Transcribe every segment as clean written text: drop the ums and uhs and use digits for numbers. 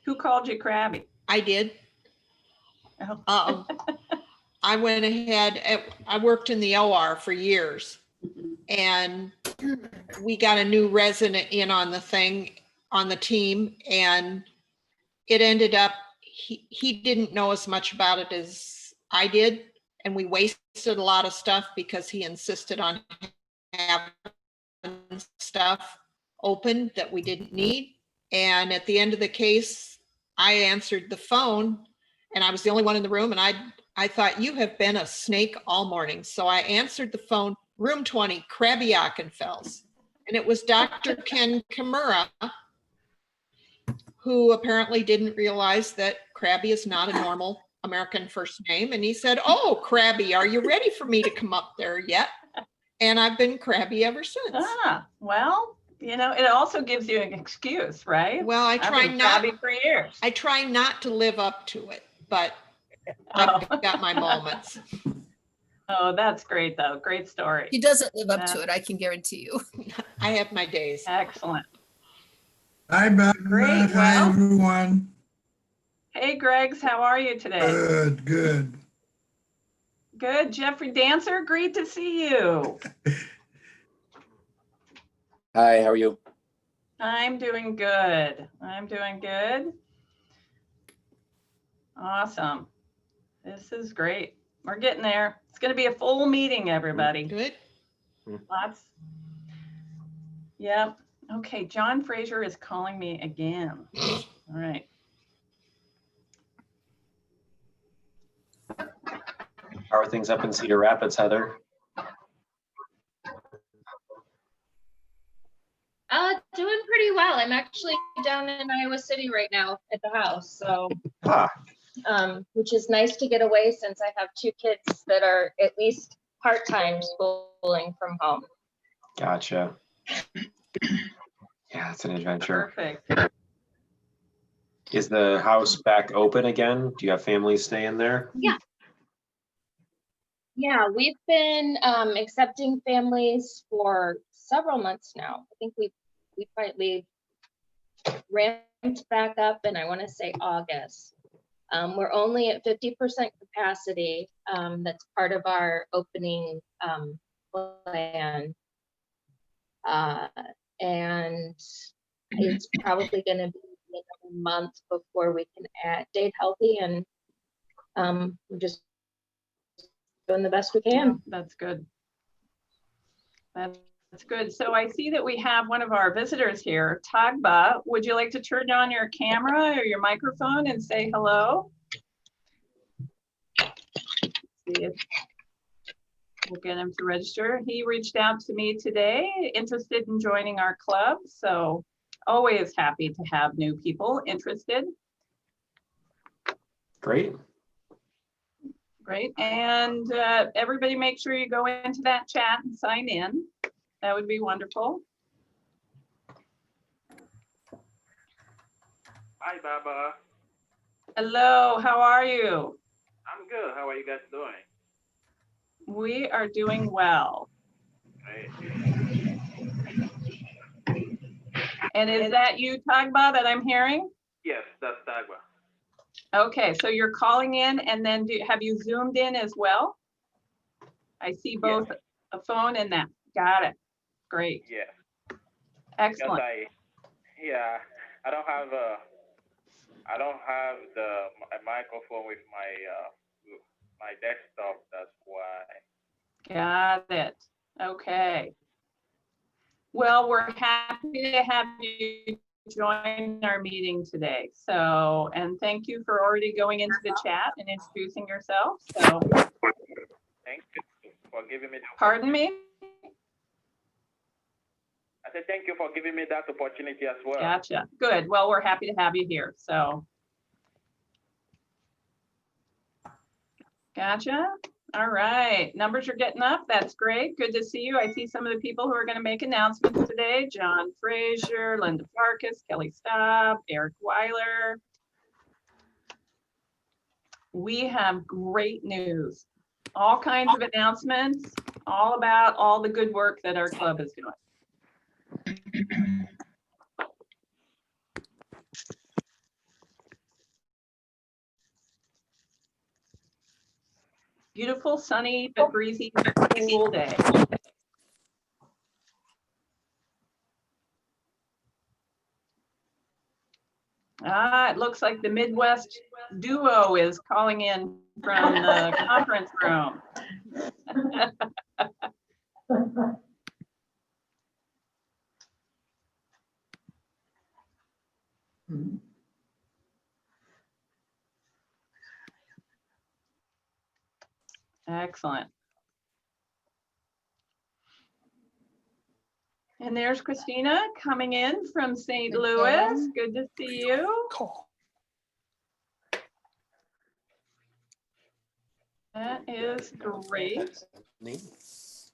Who called you crabby? I did. Oh. I went ahead, I worked in the OR for years, and we got a new resident in on the thing, on the team, and it ended up, he didn't know as much about it as I did, and we wasted a lot of stuff because he insisted on having stuff open that we didn't need. And at the end of the case, I answered the phone, and I was the only one in the room, and I thought, you have been a snake all morning. So I answered the phone, room 20, Crabby Ockenfels. And it was Dr. Ken Kimura, who apparently didn't realize that Crabby is not a normal American first name. And he said, oh, Crabby, are you ready for me to come up there yet? And I've been Crabby ever since. Ah, well, you know, it also gives you an excuse, right? Well, I try not. Crabby for years. I try not to live up to it, but I've got my moments. Oh, that's great, though. Great story. He doesn't live up to it, I can guarantee you. I have my days. Excellent. Hi, Bob. Great. Hi, Well, everyone. hey, Greggs, how are you today? Good, good. Good. Jeffrey Dancer, great to see you. Hi, how are you? I'm doing good. I'm doing good. Awesome. This is great. We're getting there. It's going to be a full meeting, everybody. Good. Lots. Yep. Okay, John Fraser is calling me again. All right. How are things up in Cedar Rapids, Heather? Doing pretty well. I'm actually down in Iowa City right now at the house, so which is nice to get away since I have two kids that are at least part-time schooling from home. Gotcha. Yeah, it's an adventure. Perfect. Is the house back open again? Do you have families staying there? Yeah. Yeah, we've been accepting families for several months now. I think we ramped back up, and I want to say August. We're only at 50% capacity. That's part of our opening plan. And it's probably going to be another month before we can stay healthy, and we're just doing the best we can. That's good. That's good. So I see that we have one of our visitors here, Tagba. Would you like to turn on your camera or your microphone and say hello? See if we'll get him to register. He reached out to me today, interested in joining our club. So always happy to have new people interested. Great. Great. And everybody make sure you go into that chat and sign in. That would be wonderful. Hi, Baba. Hello, how are you? I'm good. How are you guys doing? We are doing well. Great. And is that you, Tagba, that I'm hearing? Yes, that's Tagba. Okay, so you're calling in, and then have you zoomed in as well? I see both a phone and that. Got it. Great. Yeah. Excellent. Because I don't have the microphone with my desktop. That's why. Got it. Okay. Well, we're happy to have you join our meeting today. So, and thank you for already going into the chat and introducing yourself. So, Thank you for giving me. Pardon me? I said thank you for giving me that opportunity as well. Gotcha. Good. Well, we're happy to have you here. So, gotcha. All right. Numbers are getting up. That's great. Good to see you. I see some of the people who are going to make announcements today. John Fraser, Linda Farkas, Kelly Staub, Eric Weiler. We have great news. All kinds of announcements, all about all the good work that our club is doing. Beautiful, sunny, but breezy, cool day. It looks like the Midwest duo is calling in from the conference room. Excellent. And there's Christina coming in from St. Louis. Good to see you. That is great.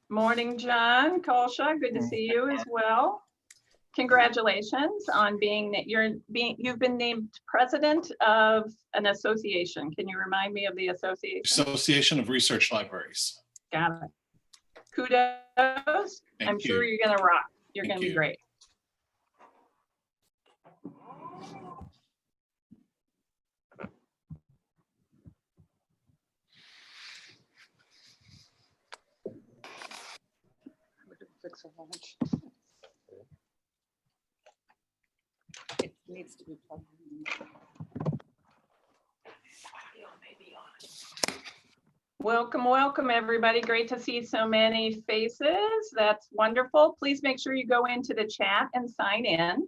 Morning, John Kolsha. Good to see you as well. Congratulations on being that you've been named president of an association. Can you remind me of the association? Association of Research Libraries. Got it. Kudos. I'm sure you're gonna rock. You're gonna be great. It needs to be plugged in. Welcome, welcome, everybody. Great to see so many faces. That's wonderful. Please make sure you go into the chat and sign in.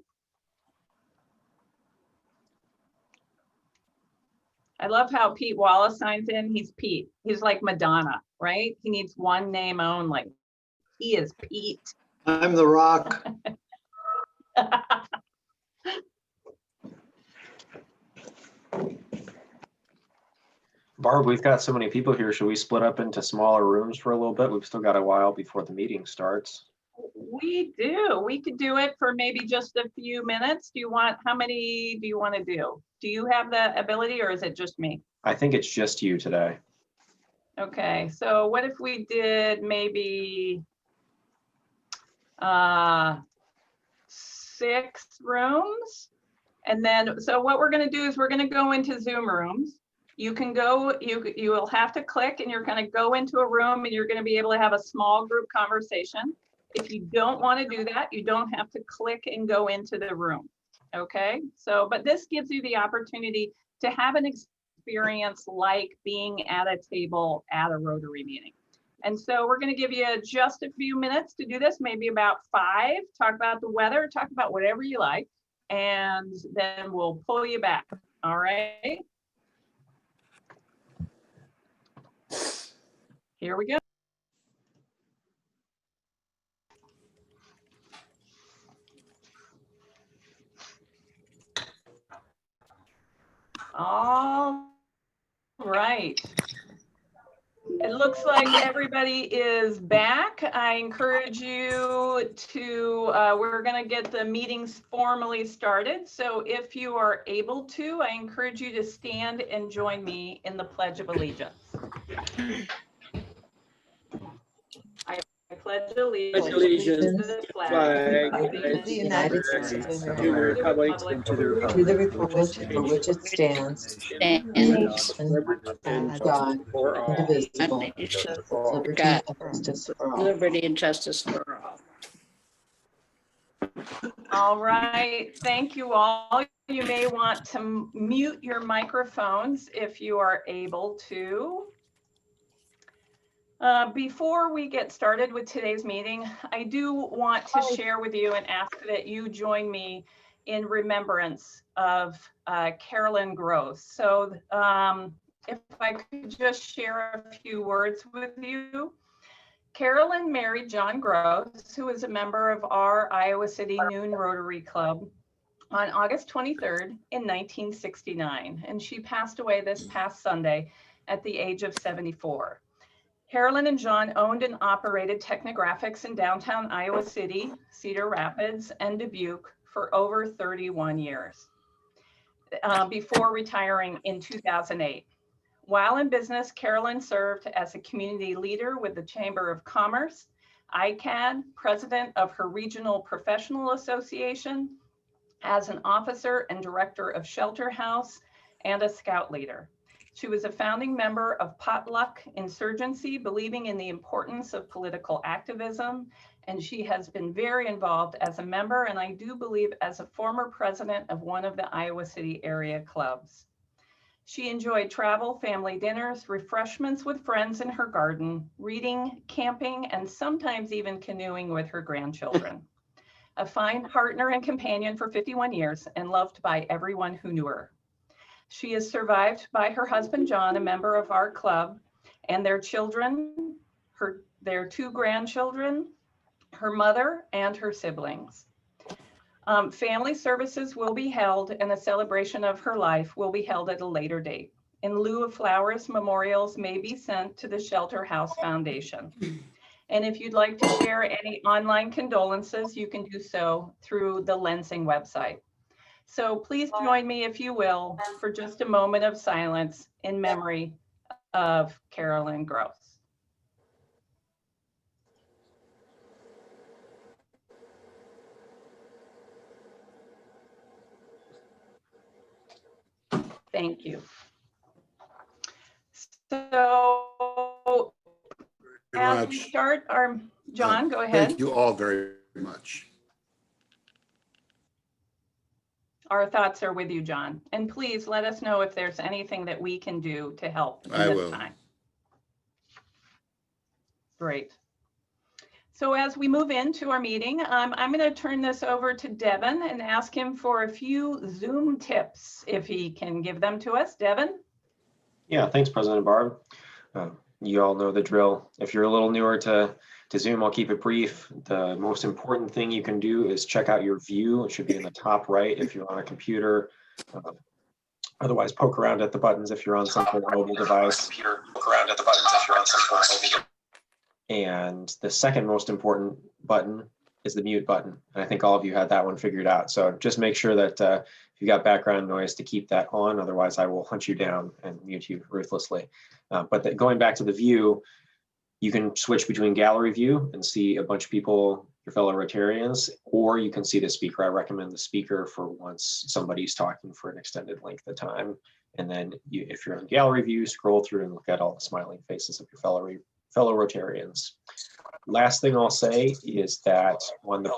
I love how Pete Wallace signs in. He's Pete. He's like Madonna, right? He needs one name only. He is Pete. I'm the Rock. Barb, we've got so many people here. Should we split up into smaller rooms for a little bit? We've still got a while before the meeting starts. We do. We could do it for maybe just a few minutes. How many do you want to do? Do you have the ability or is it just me? I think it's just you today. Okay, so what if we did maybe 6 rooms? And then, so what we're going to do is we're going to go into Zoom rooms. You can go, you will have to click and you're going to go into a room and you're going to be able to have a small group conversation. If you don't want to do that, you don't have to click and go into the room. Okay, so, but this gives you the opportunity to have an experience like being at a table at a Rotary meeting. And so we're going to give you just a few minutes to do this, maybe about 5, talk about the weather, talk about whatever you like, and then we'll pull you back. All right. Here we go. All right. It looks like everybody is back. I encourage you to, we're going to get the meetings formally started. So if you are able to, I encourage you to stand and join me in the Pledge of Allegiance. I pledge allegiance to the flag of the United States of America, to the republic for which it stands, one nation, under God, indivisible, liberty and justice for all. Liberty and justice for all. All right, thank you all. You may want to mute your microphones if you are able to. Before we get started with today's meeting, I do want to share with you and ask that you join me in remembrance of Carolyn Gross. So if I could just share a few words with you. Carolyn married John Gross, who is a member of our Iowa City Noon Rotary Club, on August 23rd in 1969, and she passed away this past Sunday at the age of 74. Carolyn and John owned and operated Technographics in downtown Iowa City, Cedar Rapids, and Dubuque for over 31 years before retiring in 2008. While in business, Carolyn served as a community leader with the Chamber of Commerce, ICAD, president of her regional professional association, as an officer and director of Shelter House, and a scout leader. She was a founding member of Potluck Insurgency, believing in the importance of political activism, and she has been very involved as a member, and I do believe as a former president of one of the Iowa City area clubs. She enjoyed travel, family dinners, refreshments with friends in her garden, reading, camping, and sometimes even canoeing with her grandchildren. A fine partner and companion for 51 years and loved by everyone who knew her. She is survived by her husband, John, a member of our club, and their children, their 2 grandchildren, her mother, and her siblings. Family services will be held, and a celebration of her life will be held at a later date. In lieu of flowers, memorials may be sent to the Shelter House Foundation. And if you'd like to share any online condolences, you can do so through the Lensing website. So please join me, if you will, for just a moment of silence in memory of Carolyn Gross. Thank you. So as we start our, John, go ahead. Thank you all very much. Our thoughts are with you, John. And please let us know if there's anything that we can do to help in this time. Great. So as we move into our meeting, I'm going to turn this over to Devin and ask him for a few Zoom tips, if he can give them to us. Devin? Yeah, thanks, President Barb. You all know the drill. If you're a little newer to Zoom, I'll keep it brief. The most important thing you can do is check out your view. It should be in the top right if you're on a computer. Otherwise, poke around at the buttons if you're on some sort of mobile device. And the second most important button is the mute button. And I think all of you had that one figured out. So just make sure that if you got background noise, to keep that on. Otherwise, I will hunt you down and mute you ruthlessly. But going back to the view, you can switch between gallery view and see a bunch of people, your fellow Rotarians, or you can see the speaker. I recommend the speaker for once somebody's talking for an extended length of time. And then if you're in gallery view, scroll through and look at all the smiling faces of your fellow Rotarians. Last thing I'll say is that on the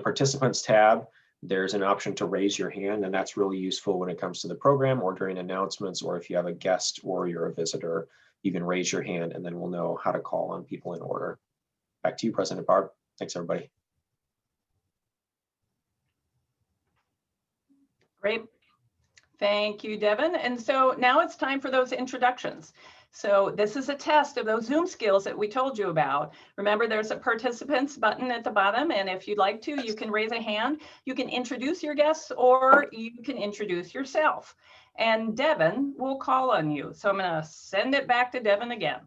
participants tab, there's an option to raise your hand, and that's really useful when it comes to the program or during announcements, or if you have a guest or you're a visitor, you can raise your hand and then we'll know how to call on people in order. Back to you, President Barb. Thanks, everybody. Great. Thank you, Devin. And so now it's time for those introductions. So this is a test of those Zoom skills that we told you about. Remember, there's a participants button at the bottom, and if you'd like to, you can raise a hand. You can introduce your guests or you can introduce yourself. And Devin will call on you. So I'm going to send it back to Devin again.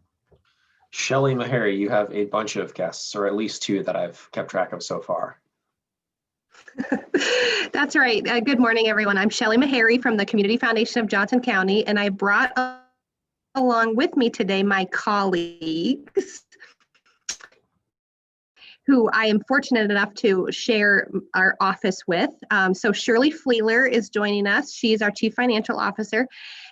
Shelley, Mahari, you have a bunch of guests, or at least 2 that I've kept track of so far. That's right. Good morning, everyone. I'm Shelley Mahari from the Community Foundation of Johnson County, and I brought along with me today my colleagues who I am fortunate enough to share our office with. So Shirley Fleeler is joining us. She's our Chief Financial Officer,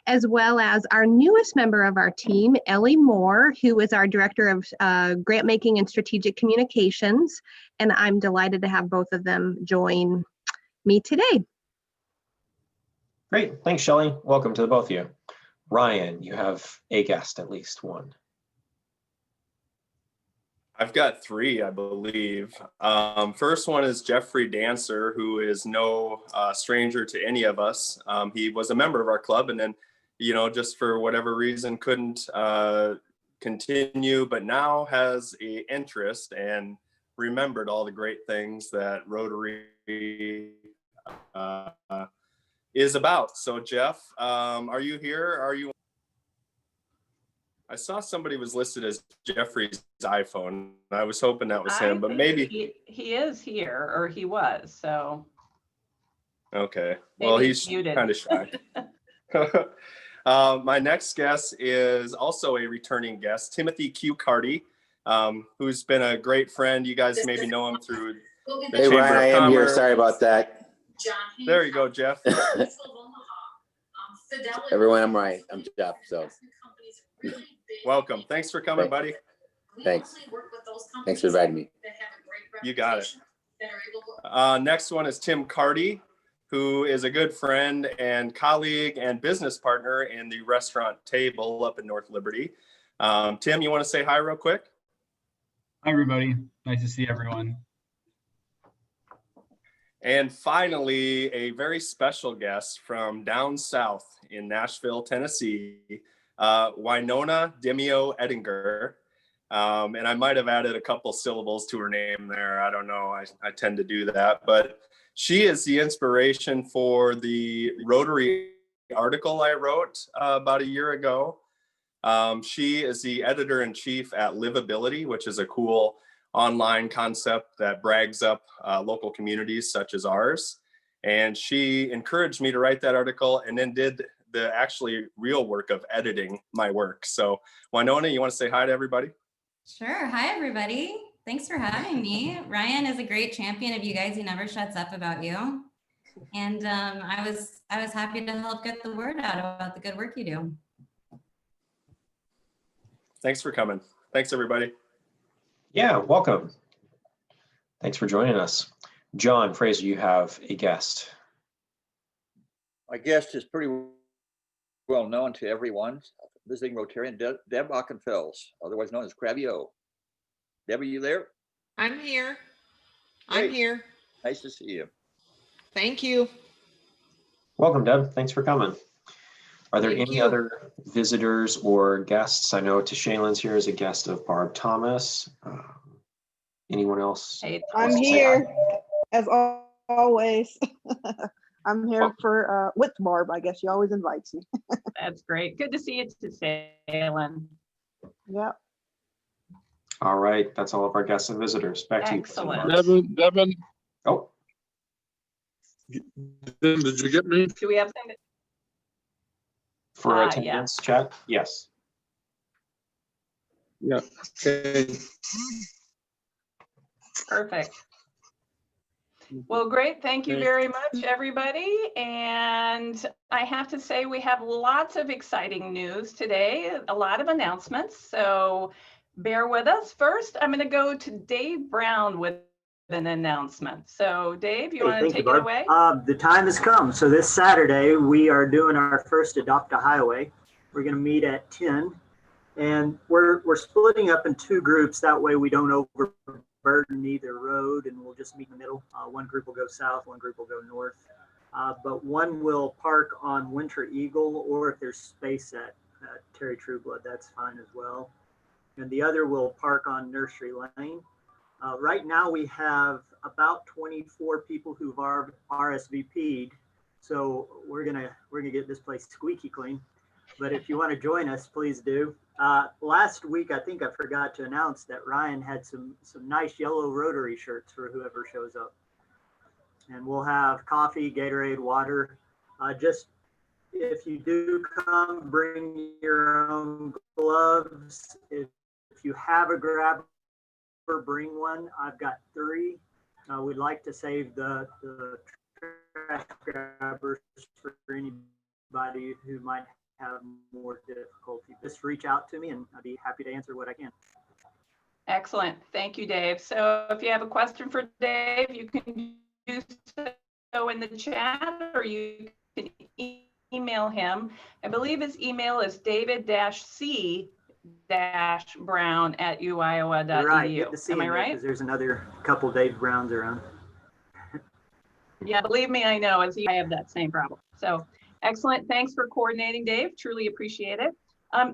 as well as our newest member of our team, Ellie Moore, who is our Director of Grant Making and Strategic Communications. And I'm delighted to have both of them join me today. Great, thanks, Shelley. Welcome to the both of you. Ryan, you have a guest, at least one. I've got 3, I believe. First one is Jeffrey Dancer, who is no stranger to any of us. He was a member of our club and then, just for whatever reason couldn't continue, but now has an interest and remembered all the great things that Rotary is about. So Jeff, are you here? I saw somebody was listed as Jeffrey's iPhone. I was hoping that was him, but maybe he is here, or he was, so. Okay, well, he's kind of shy. My next guest is also a returning guest, Timothy Cucardi, who's been a great friend. You guys maybe know him through the Hey, Chamber Ryan, of I am here. Commerce. Sorry about that. There you go, Jeff. Everyone, I'm Ryan. I'm Jeff. So Welcome. Thanks for coming, buddy. thanks. Thanks for inviting me. You got it. Next one is Tim Cucardi, who is a good friend and colleague and business partner in the restaurant Table up in North Liberty. Tim, you want to say hi real quick? Hi, everybody. Nice to see everyone. And finally, a very special guest from down south in Nashville, Tennessee, Winona Demio Edinger. And I might have added a couple syllables to her name there. I don't know. I tend to do that. But she is the inspiration for the Rotary article I wrote about a year ago. She is the editor-in-chief at Livability, which is a cool online concept that brags up local communities such as ours. And she encouraged me to write that article and then did the actually real work of editing my work. So Winona, you want to say hi to everybody? Sure. Hi, everybody. Thanks for having me. Ryan is a great champion of you guys. He never shuts up about you. And I was happy to help get the word out about the good work you do. Thanks for coming. Thanks, everybody. Yeah, welcome. Thanks for joining us. John Fraser, you have a guest. My guest is pretty well known to everyone. Visiting Rotarian Deb Dunkhase, otherwise known as Krabby O. Deb, are you there? I'm here. Great. I'm here. Nice to see you. Thank you. Welcome, Deb. Thanks for coming. Are there Thank any you. other visitors or guests? I know Tashalin's here as a guest of Barb Thomas. Anyone else? Hey, I'm here as always. I'm here for with Barb. I guess she always invites me. that's great. Good to see you, Tashalin. Yep. All right, that's all of our guests and visitors. Back to you. Excellent. Devin, Oh, did you get me? Do we have something? for yeah. attendance chat? Yes. Yeah. Okay. Perfect. Well, great. Thank you very much, everybody. And I have to say, we have lots of exciting news today, a lot of announcements. So bear with us. First, I'm going to go to Dave Brown with an announcement. So Dave, you want to take it away? The time has come. So this Saturday, we are doing our first Adopt a Highway. We're going to meet at 10. And we're splitting up in two groups. That way we don't overburden either road, and we'll just meet in the middle. One group will go south, one group will go north. But one will park on Winter Eagle, or if there's space at Terry Trueblood, that's fine as well. And the other will park on Nursery Lane. Right now we have about 24 people who've RSVP'd. So we're gonna get this place squeaky clean. But if you want to join us, please do. Last week, I think I forgot to announce that Ryan had some nice yellow Rotary shirts for whoever shows up. And we'll have coffee, Gatorade, water. Just if you do come, bring your own gloves. If you have a grabber, bring one. I've got 3. We'd like to save the trash grabbers for anybody who might have more difficulty. Just reach out to me and I'd be happy to answer what I can. Excellent. Thank you, Dave. So if you have a question for Dave, you can do so in the chat, or you can email him. I believe his email is david-c-brown@uiowa.edu. Right. Good to see Am I you, right? because there's another couple Dave Browns around. Yeah, believe me, I know. I have that same problem. So excellent. Thanks for coordinating, Dave. Truly appreciate it.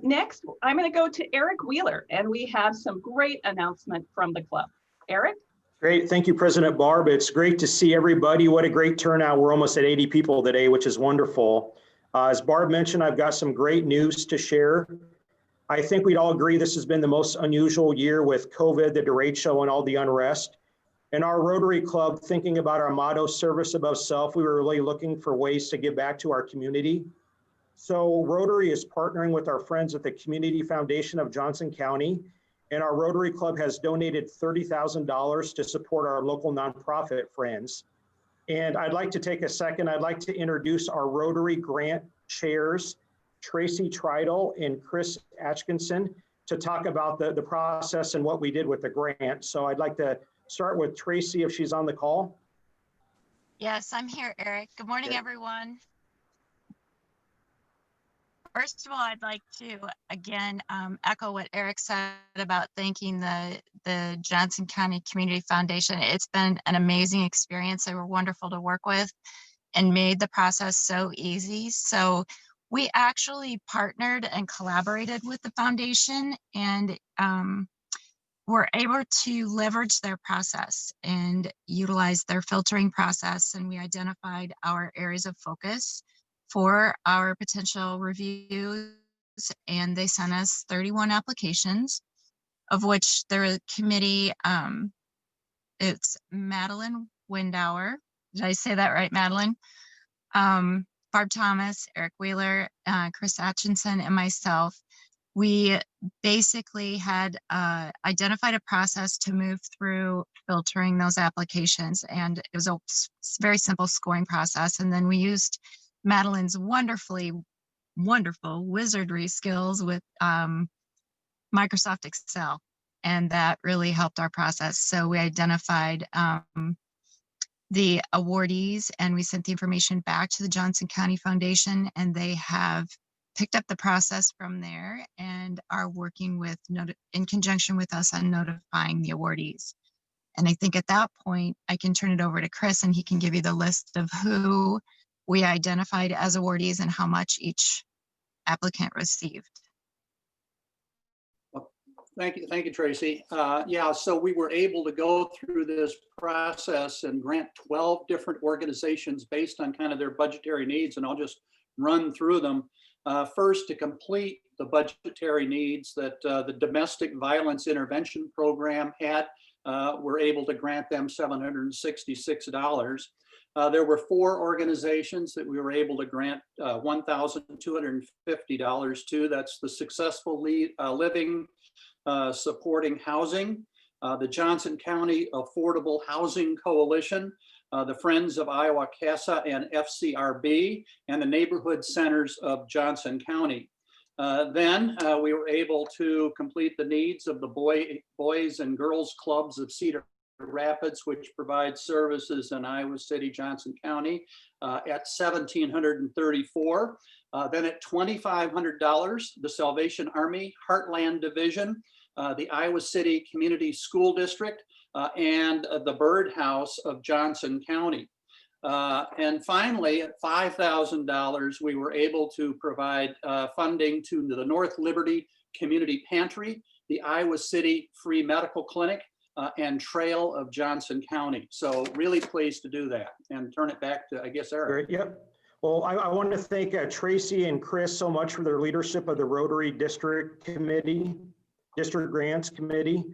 Next, I'm going to go to Eric Wheeler, and we have some great announcement from the club. Eric? Great. Thank you, President Barb. It's great to see everybody. What a great turnout. We're almost at 80 people today, which is wonderful. As Barb mentioned, I've got some great news to share. I think we'd all agree this has been the most unusual year with COVID, the derecho, and all the unrest. In our Rotary Club, thinking about our motto, service above self, we were really looking for ways to give back to our community. So Rotary is partnering with our friends at the Community Foundation of Johnson County, and our Rotary Club has donated $30,000 to support our local nonprofit friends. And I'd like to take a second, I'd like to introduce our Rotary Grant chairs, Tracy Tridel and Chris Atkinson, to talk about the process and what we did with the grant. So I'd like to start with Tracy if she's on the call. Yes, I'm here, Eric. Good morning, everyone. First of all, I'd like to again echo what Eric said about thanking the Johnson County Community Foundation. It's been an amazing experience. They were wonderful to work with and made the process so easy. So we actually partnered and collaborated with the foundation, and were able to leverage their process and utilize their filtering process. And we identified our areas of focus for our potential reviews, and they sent us 31 applications, of which the committee, it's Madeline Windauer. Did I say that right, Madeline? Barb Thomas, Eric Wheeler, Chris Atkinson, and myself. We basically had identified a process to move through filtering those applications, and it was a very simple scoring process. And then we used Madeline's wonderful wizardry skills with Microsoft Excel, and that really helped our process. So we identified the awardees, and we sent the information back to the Johnson County Foundation, and they have picked up the process from there and are working with in conjunction with us on notifying the awardees. And I think at that point, I can turn it over to Chris, and he can give you the list of who we identified as awardees and how much each applicant received. Thank you, Tracy. Yeah, so we were able to go through this process and grant 12 different organizations based on kind of their budgetary needs, and I'll just run through them. First, to complete the budgetary needs that the Domestic Violence Intervention Program had, we're able to grant them $766. There were 4 organizations that we were able to grant $1,250 to. That's the Successful Living Supporting Housing, the Johnson County Affordable Housing Coalition, the Friends of Iowa CASA and FCRB, and the Neighborhood Centers of Johnson County. Then we were able to complete the needs of the Boys and Girls Clubs of Cedar Rapids, which provides services in Iowa City, Johnson County, at $1,734. Then at $2,500, the Salvation Army Heartland Division, the Iowa City Community School District, and the Birdhouse of Johnson County. And finally, at $5,000, we were able to provide funding to the North Liberty Community Pantry, the Iowa City Free Medical Clinic, and Trail of Johnson County. So really pleased to do that, and turn it back to, I guess, Eric. Great. Yep. Well, I want to thank Tracy and Chris so much for their leadership of the Rotary District Grants Committee.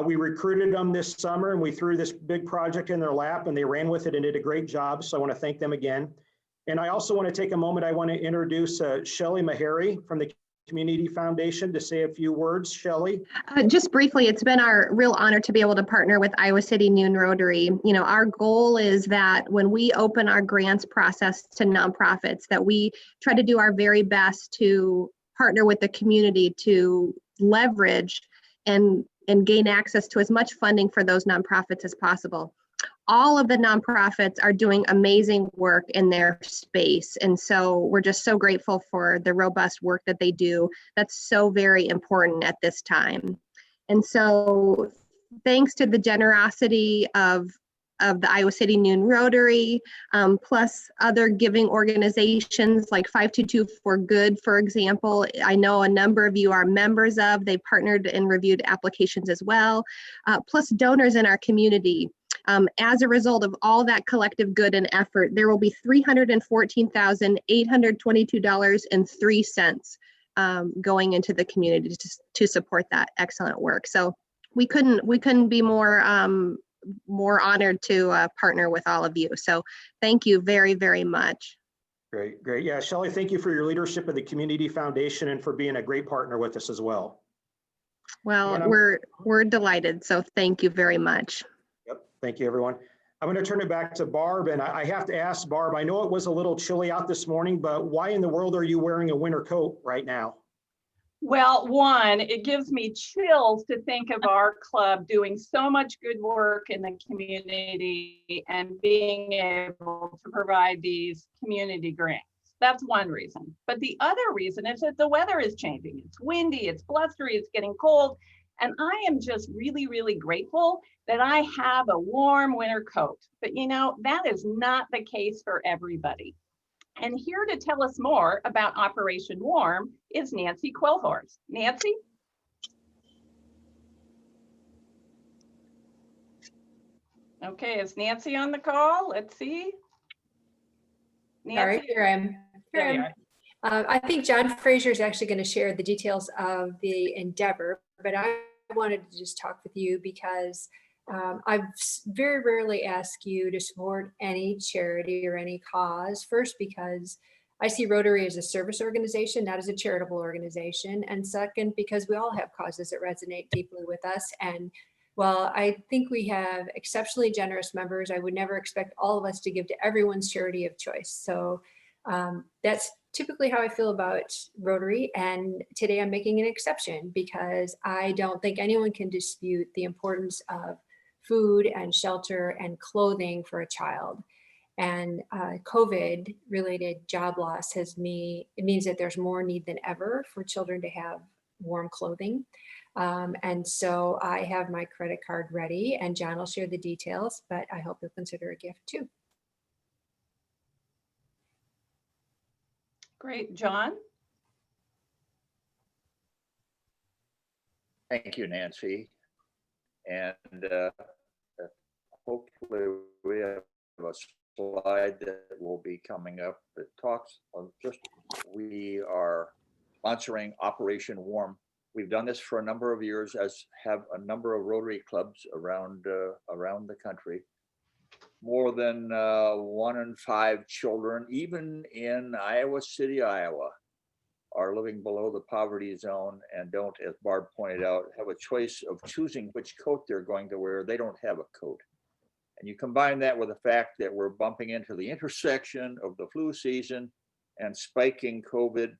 We recruited them this summer, and we threw this big project in their lap, and they ran with it and did a great job. So I want to thank them again. And I also want to take a moment. I want to introduce Shelley Mahari from the Community Foundation to say a few words. Shelley? Just briefly, it's been our real honor to be able to partner with Iowa City Noon Rotary. You know, our goal is that when we open our grants process to nonprofits, that we try to do our very best to partner with the community to leverage and gain access to as much funding for those nonprofits as possible. All of the nonprofits are doing amazing work in their space. And so we're just so grateful for the robust work that they do. That's so very important at this time. And so thanks to the generosity of the Iowa City Noon Rotary, plus other giving organizations like 522 for Good, for example. I know a number of you are members of. They partnered and reviewed applications as well, plus donors in our community. As a result of all that collective good and effort, there will be $314,822.03 going into the community to support that excellent work. So we couldn't be more honored to partner with all of you. So thank you very, very much. Great. Yeah, Shelley, thank you for your leadership of the Community Foundation and for being a great partner with us as well. Well, we're delighted. So thank you very much. Yep. Thank you, everyone. I'm going to turn it back to Barb, and I have to ask Barb, I know it was a little chilly out this morning, but why in the world are you wearing a winter coat right now? Well, one, it gives me chills to think of our club doing so much good work in the community and being able to provide these community grants. That's one reason. But the other reason is that the weather is changing. It's windy, it's blustery, it's getting cold. And I am just really, really grateful that I have a warm winter coat. But you know, that is not the case for everybody. And here to tell us more about Operation Warm is Nancy Quellhorst. Nancy? Okay, is Nancy on the call? Let's see. Sorry, Nancy? here I am. There you are. I think John Fraser is actually going to share the details of the endeavor, but I wanted to just talk with you because I've very rarely asked you to support any charity or any cause. First, because I see Rotary as a service organization, not as a charitable organization. And second, because we all have causes that resonate deeply with us. And while I think we have exceptionally generous members, I would never expect all of us to give to everyone's charity of choice. So that's typically how I feel about Rotary. And today I'm making an exception because I don't think anyone can dispute the importance of food and shelter and clothing for a child. And COVID related job loss it means that there's more need than ever for children to have warm clothing. And so I have my credit card ready and John will share the details, but I hope you'll consider a gift too. Great, John? Thank you, Nancy. And hopefully we have a slide that will be coming up that talks of we are sponsoring Operation Warm. We've done this for a number of years, as have a number of Rotary clubs around the country. More than 1 in 5 children, even in Iowa City, Iowa, are living below the poverty zone and don't, as Barb pointed out, have a choice of choosing which coat they're going to wear. They don't have a coat. And you combine that with the fact that we're bumping into the intersection of the flu season and spiking COVID,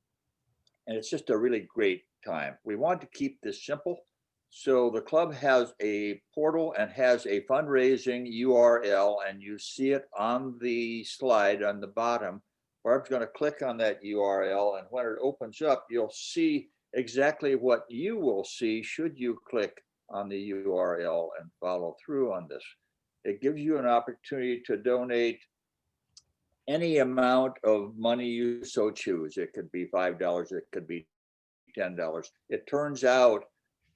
and it's just a really great time. We want to keep this simple. So the club has a portal and has a fundraising URL, and you see it on the slide on the bottom. Barb's going to click on that URL, and when it opens up, you'll see exactly what you will see should you click on the URL and follow through on this. It gives you an opportunity to donate any amount of money you so choose. It could be $5, it could be $10. It turns out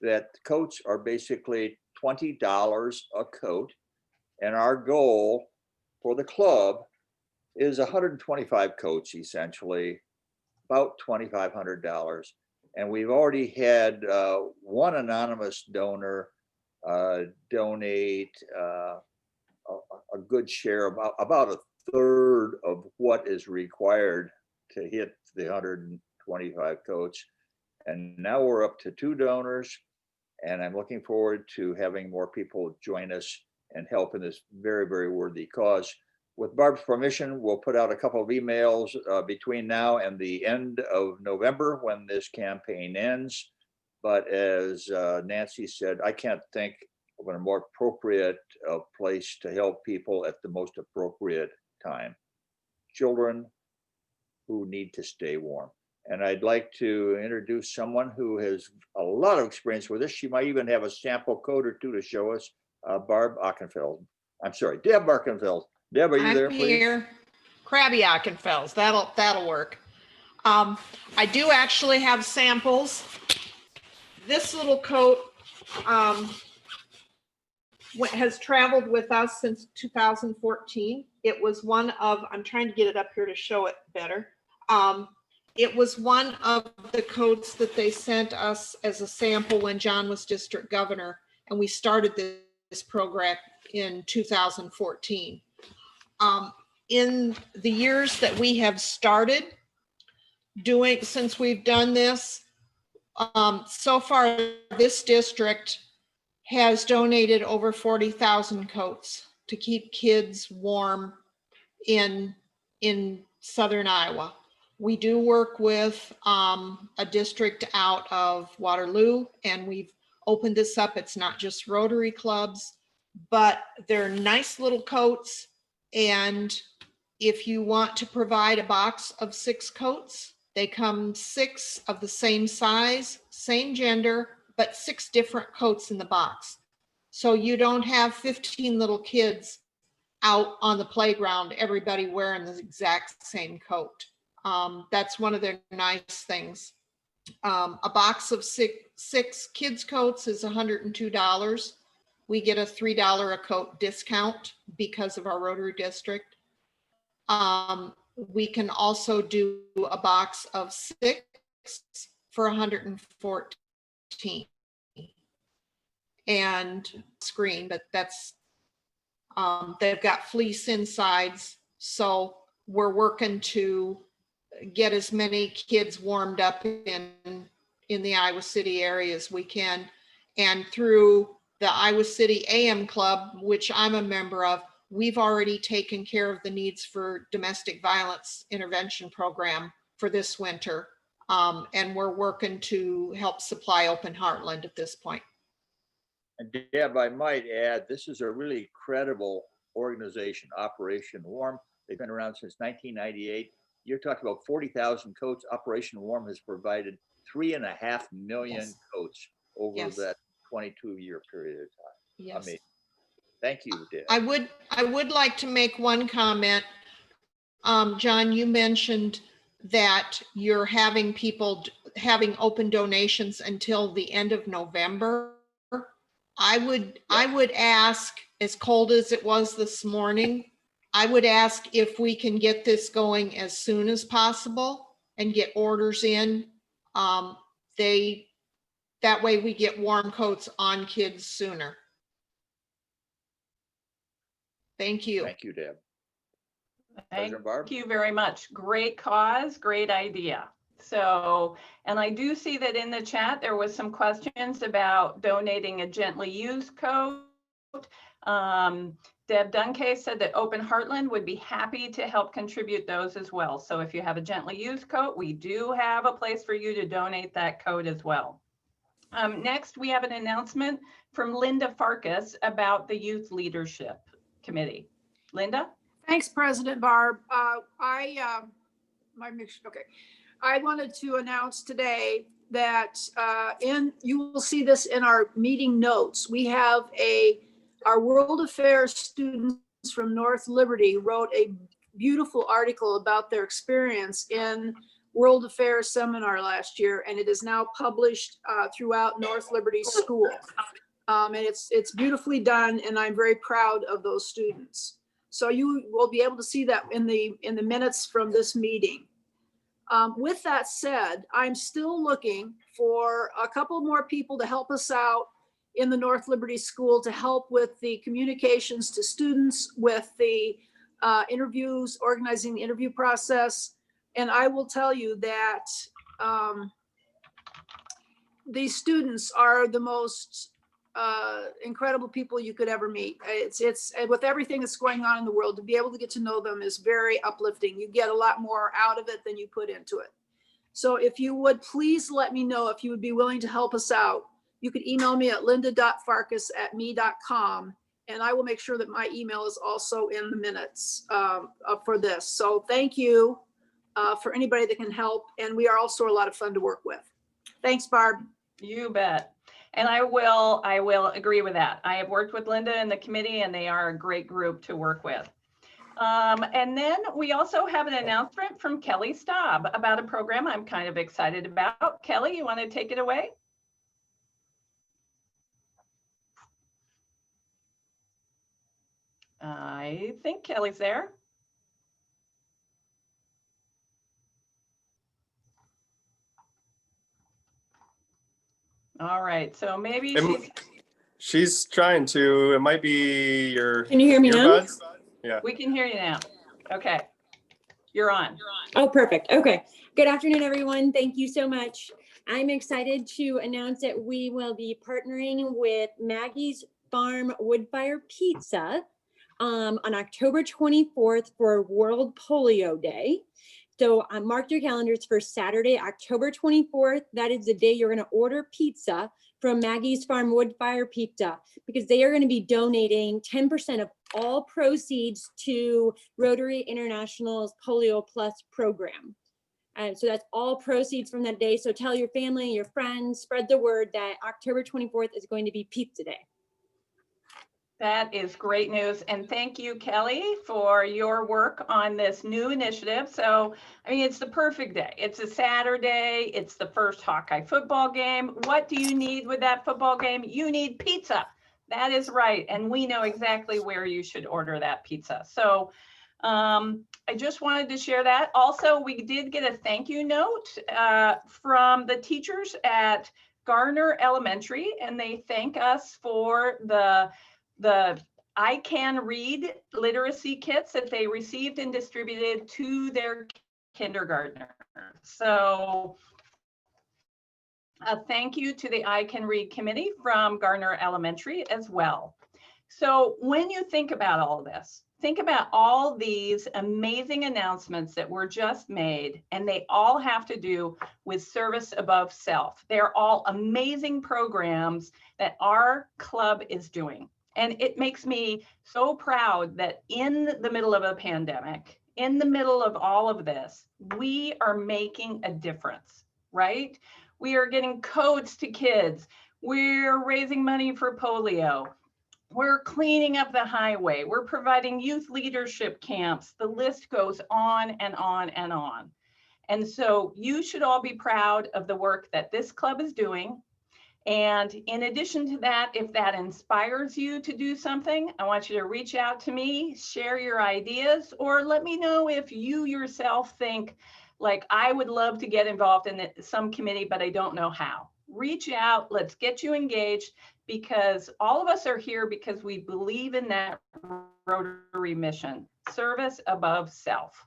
that coats are basically $20 a coat, and our goal for the club is 125 coats, essentially, about $2,500. And we've already had one anonymous donor donate a good share, about a third of what is required to hit the 125 coats. And now we're up to 2 donors, and I'm looking forward to having more people join us and help in this very, very worthy cause. With Barb's permission, we'll put out a couple of emails between now and the end of November when this campaign ends. But as Nancy said, I can't think of a more appropriate place to help people at the most appropriate time. Children who need to stay warm. And I'd like to introduce someone who has a lot of experience with this. She might even have a sample coat or 2 to show us, Barb Ockenfeld. I'm sorry, Deb Ockenfeld. Deb, are you there, please? I'm here. Krabby Ockenfels, that'll work. I do actually have samples. This little coat has traveled with us since 2014. It was one of, I'm trying to get it up here to show it better. It was one of the coats that they sent us as a sample when John was district governor, and we started this program in 2014. In the years that we have started doing, since we've done this, so far this district has donated over 40,000 coats. to keep kids warm in southern Iowa. We do work with a district out of Waterloo, and we've opened this up. It's not just Rotary clubs, but they're nice little coats. And if you want to provide a box of 6 coats, they come 6 of the same size, same gender, but 6 different coats in the box. So you don't have 15 little kids out on the playground, everybody wearing the exact same coat. That's one of their nice things. A box of six kids coats is $102. We get a $3 a coat discount because of our Rotary district. We can also do a box of 6 for $114. And screen, but that's they've got fleece insides, so we're working to get as many kids warmed up in the Iowa City area as we can. And through the Iowa City AM Club, which I'm a member of, we've already taken care of the needs for domestic violence intervention program for this winter. And we're working to help supply Open Heartland at this point. And Deb, I might add, this is a really credible organization, Operation Warm. They've been around since 1998. You're talking about 40,000 coats. Operation Warm has provided 3.5 million coats over that 22-year period of time. Yes. I mean, thank you, Deb. I would like to make one comment. John, you mentioned that you're having people having open donations until the end of November. I would ask, as cold as it was this morning, I would ask if we can get this going as soon as possible and get orders in. That way we get warm coats on kids sooner. Thank you. Thank you, Deb. Thank you very much. Great cause, great idea. So, and I do see that in the chat, there was some questions about donating a gently used coat. Deb Dunkhase said that Open Heartland would be happy to help contribute those as well. So if you have a gently used coat, we do have a place for you to donate that coat as well. Next, we have an announcement from Linda Farkas about the Youth Leadership Committee. Linda? Thanks, President Barb. I wanted to announce today that you will see this in our meeting notes. We have our World Affairs students from North Liberty wrote a beautiful article about their experience in World Affairs seminar last year, and it is now published throughout North Liberty School. And it's beautifully done, and I'm very proud of those students. So you will be able to see that in the minutes from this meeting. With that said, I'm still looking for a couple more people to help us out in the North Liberty School to help with the communications to students, with the interviews, organizing the interview process. And I will tell you that these students are the most incredible people you could ever meet. It's with everything that's going on in the world, to be able to get to know them is very uplifting. You get a lot more out of it than you put into it. So if you would please let me know if you would be willing to help us out. You could email me at linda.farkas@me.com, and I will make sure that my email is also in the minutes for this. So thank you for anybody that can help. And we are also a lot of fun to work with. Thanks, Barb. You bet. And I will agree with that. I have worked with Linda and the committee, and they are a great group to work with. And then we also have an announcement from Kelly Staub about a program I'm kind of excited about. Kelly, you want to take it away? I think Kelly's there. All right, so maybe she's trying to. It might be your. Can you hear me now? Yeah. We can hear you now. Okay, you're on. Oh, perfect. Okay. Good afternoon, everyone. Thank you so much. I'm excited to announce that we will be partnering with Maggie's Farm Wood Fire Pizza on October 24th for World Polio Day. So mark your calendars for Saturday, October 24th. That is the day you're going to order pizza from Maggie's Farm Wood Fire Pizza, because they are going to be donating 10% of all proceeds to Rotary International's Polio Plus program. And so that's all proceeds from that day. So tell your family, your friends, spread the word that October 24th is going to be Pizza Day. That is great news. And thank you, Kelly, for your work on this new initiative. So, I mean, it's the perfect day. It's a Saturday. It's the first Hawkeye football game. What do you need with that football game? You need pizza. That is right. And we know exactly where you should order that pizza. So I just wanted to share that. Also, we did get a thank you note from the teachers at Garner Elementary, and they thank us for the I Can Read literacy kits that they received and distributed to their kindergartners. So a thank you to the I Can Read committee from Garner Elementary as well. So when you think about all this, think about all these amazing announcements that were just made, and they all have to do with service above self. They're all amazing programs that our club is doing. And it makes me so proud that in the middle of a pandemic, in the middle of all of this, we are making a difference, right? We are getting coats to kids. We're raising money for polio. We're cleaning up the highway. We're providing youth leadership camps. The list goes on and on and on. And so you should all be proud of the work that this club is doing. And in addition to that, if that inspires you to do something, I want you to reach out to me, share your ideas, or let me know if you yourself think, like, I would love to get involved in some committee, but I don't know how. Reach out, let's get you engaged, because all of us are here because we believe in that Rotary mission, service above self.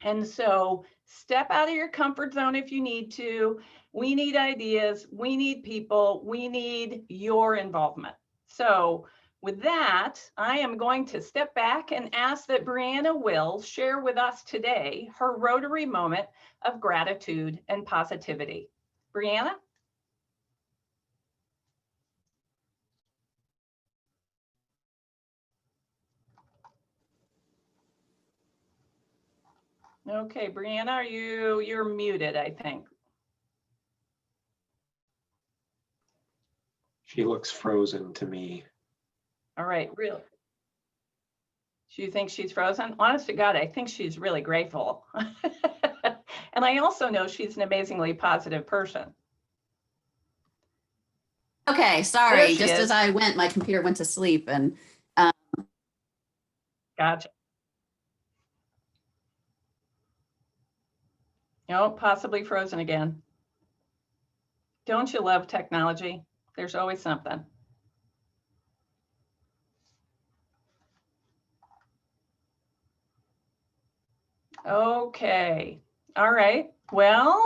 And so step out of your comfort zone if you need to. We need ideas, we need people, we need your involvement. So with that, I am going to step back and ask that Brianna Wills share with us today her Rotary moment of gratitude and positivity. Brianna? Okay, Brianna, you're muted, I think. She looks frozen to me. All right, really? Do you think she's frozen? Honest to God, I think she's really grateful. And I also know she's an amazingly positive person. Okay, sorry. Just as I went, my computer went to sleep and. Gotcha. No, possibly frozen again. Don't you love technology? There's always something. Okay. All right. Well,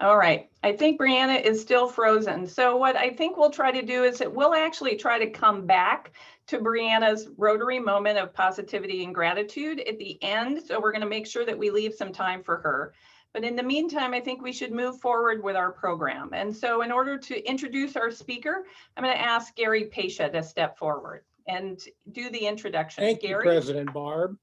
all right. I think Brianna is still frozen. So what I think we'll try to do is that we'll actually try to come back to Brianna's Rotary moment of positivity and gratitude at the end. So we're going to make sure that we leave some time for her. But in the meantime, I think we should move forward with our program. And so in order to introduce our speaker, I'm going to ask Gary Pasha to step forward and do the introduction. Thank you, President Barb.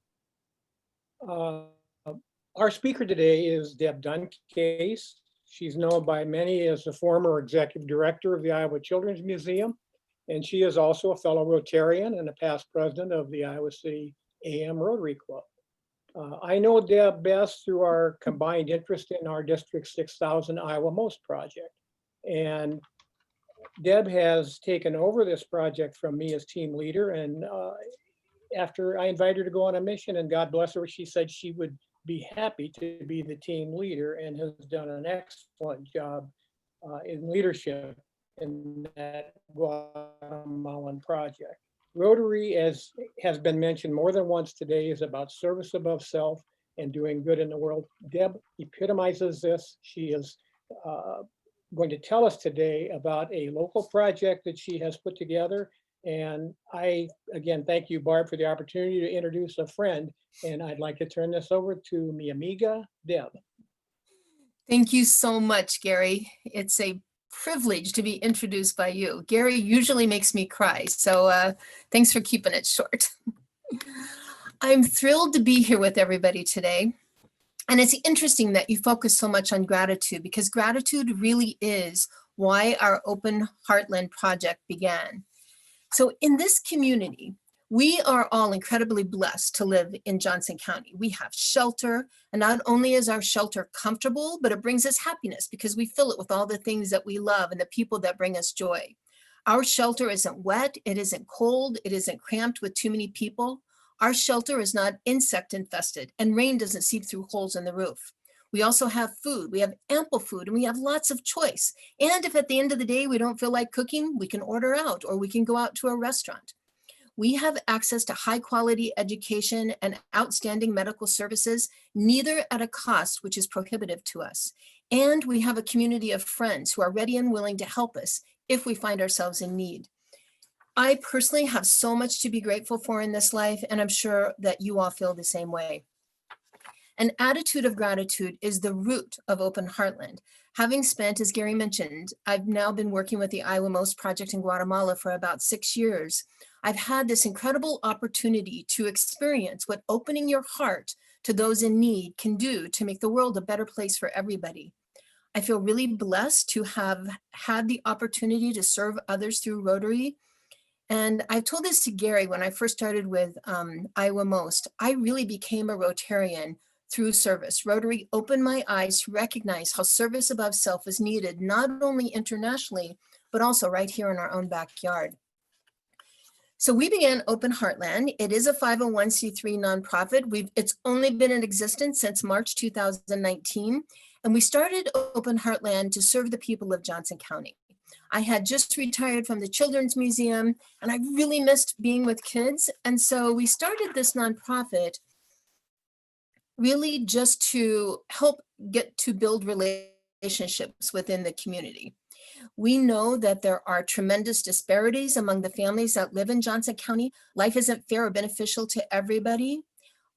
Our speaker today is Deb Dunkhase. She's known by many as the former executive director of the Iowa Children's Museum, and she is also a fellow Rotarian and a past president of the Iowa City AM Rotary Club. I know Deb best through our combined interest in our District 6000 Iowa Most project. And Deb has taken over this project from me as team leader. And after I invited her to go on a mission, and God bless her, she said she would be happy to be the team leader and has done an excellent job in leadership in that Guatemalan project. Rotary, as has been mentioned more than once today, is about service above self and doing good in the world. Deb epitomizes this. She is going to tell us today about a local project that she has put together And I, again, thank you, Barb, for the opportunity to introduce a friend. And I'd like to turn this over to mi amiga, Deb. Thank you so much, Gary. It's a privilege to be introduced by you. Gary usually makes me cry, so thanks for keeping it short. I'm thrilled to be here with everybody today. And it's interesting that you focus so much on gratitude, because gratitude really is why our Open Heartland project began. So in this community, we are all incredibly blessed to live in Johnson County. We have shelter, and not only is our shelter comfortable, but it brings us happiness because we fill it with all the things that we love and the people that bring us joy. Our shelter isn't wet, it isn't cold, it isn't cramped with too many people. Our shelter is not insect infested, and rain doesn't seep through holes in the roof. We also have food, we have ample food, and we have lots of choice. And if at the end of the day we don't feel like cooking, we can order out or we can go out to a restaurant. We have access to high quality education and outstanding medical services, neither at a cost which is prohibitive to us. And we have a community of friends who are ready and willing to help us if we find ourselves in need. I personally have so much to be grateful for in this life, and I'm sure that you all feel the same way. An attitude of gratitude is the root of Open Heartland. Having spent, as Gary mentioned, I've now been working with the Iowa Most Project in Guatemala for about 6 years. I've had this incredible opportunity to experience what opening your heart to those in need can do to make the world a better place for everybody. I feel really blessed to have had the opportunity to serve others through Rotary. And I told this to Gary when I first started with Iowa Most. I really became a Rotarian through service. Rotary opened my eyes to recognize how service above self is needed, not only internationally, but also right here in our own backyard. So we began Open Heartland. It is a 501c3 nonprofit. It's only been in existence since March 2019. And we started Open Heartland to serve the people of Johnson County. I had just retired from the Children's Museum, and I really missed being with kids. And so we started this nonprofit really just to help get to build relationships within the community. We know that there are tremendous disparities among the families that live in Johnson County. Life isn't fair or beneficial to everybody.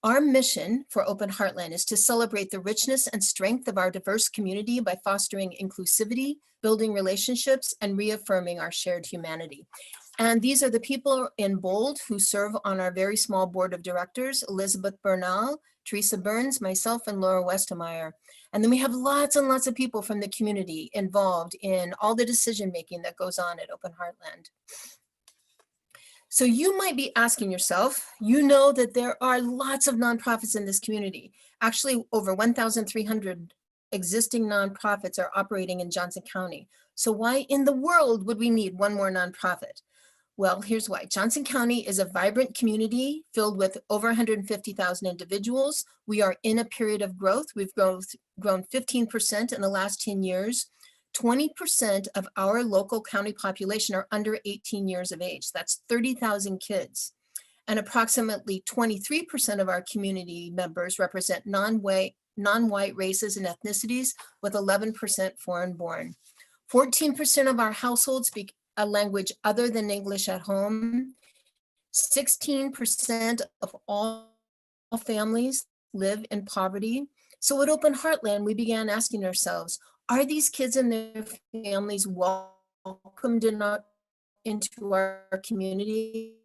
Our mission for Open Heartland is to celebrate the richness and strength of our diverse community by fostering inclusivity, building relationships, and reaffirming our shared humanity. And these are the people in bold who serve on our very small board of directors: Elizabeth Bernal, Teresa Burns, myself, and Laura Westemeyer. And then we have lots and lots of people from the community involved in all the decision-making that goes on at Open Heartland. So you might be asking yourself, you know that there are lots of nonprofits in this community. Actually, over 1,300 existing nonprofits are operating in Johnson County. So why in the world would we need one more nonprofit? Well, here's why. Johnson County is a vibrant community filled with over 150,000 individuals. We are in a period of growth. We've grown 15% in the last 10 years. 20% of our local county population are under 18 years of age. That's 30,000 kids. And approximately 23% of our community members represent non-white races and ethnicities, with 11% foreign born. 14% of our households speak a language other than English at home. 16% of all families live in poverty. So at Open Heartland, we began asking ourselves, are these kids and their families welcomed into our community?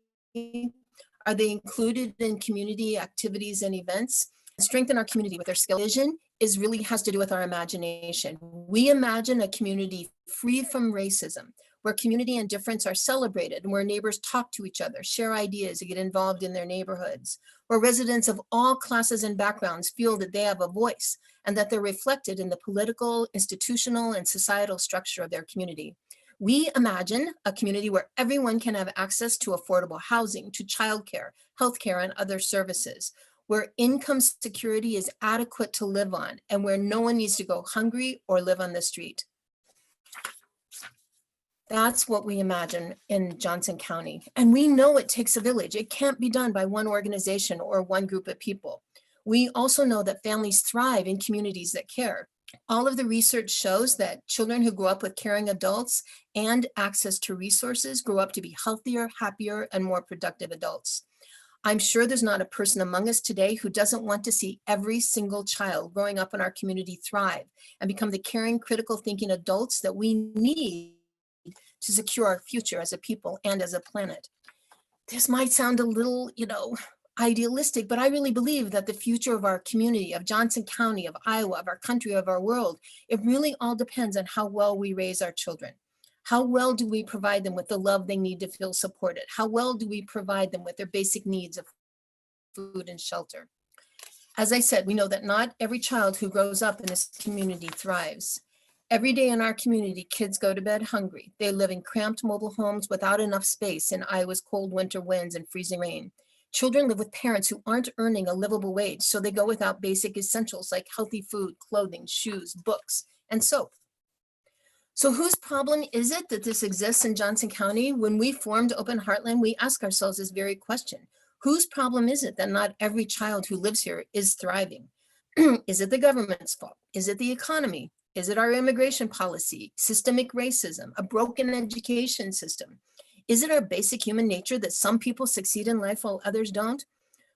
Are they included in community activities and events? Strengthen our community with their skill. Vision has to do with our imagination. We imagine a community free from racism, where community and difference are celebrated, and where neighbors talk to each other, share ideas, and get involved in their neighborhoods, where residents of all classes and backgrounds feel that they have a voice and that they're reflected in the political, institutional, and societal structure of their community. We imagine a community where everyone can have access to affordable housing, to childcare, healthcare, and other services, where income security is adequate to live on, and where no one needs to go hungry or live on the street. That's what we imagine in Johnson County. And we know it takes a village. It can't be done by one organization or one group of people. We also know that families thrive in communities that care. All of the research shows that children who grow up with caring adults and access to resources grow up to be healthier, happier, and more productive adults. I'm sure there's not a person among us today who doesn't want to see every single child growing up in our community thrive and become the caring, critical thinking adults that we need to secure our future as a people and as a planet. This might sound a little, idealistic, but I really believe that the future of our community, of Johnson County, of Iowa, of our country, of our world, it really all depends on how well we raise our children. How well do we provide them with the love they need to feel supported? How well do we provide them with their basic needs of food and shelter? As I said, we know that not every child who grows up in this community thrives. Every day in our community, kids go to bed hungry. They live in cramped mobile homes without enough space in Iowa's cold winter winds and freezing rain. Children live with parents who aren't earning a livable wage, so they go without basic essentials like healthy food, clothing, shoes, books, and soap. So whose problem is it that this exists in Johnson County? When we formed Open Heartland, we ask ourselves this very question. Whose problem is it that not every child who lives here is thriving? Is it the government's fault? Is it the economy? Is it our immigration policy, systemic racism, a broken education system? Is it our basic human nature that some people succeed in life while others don't?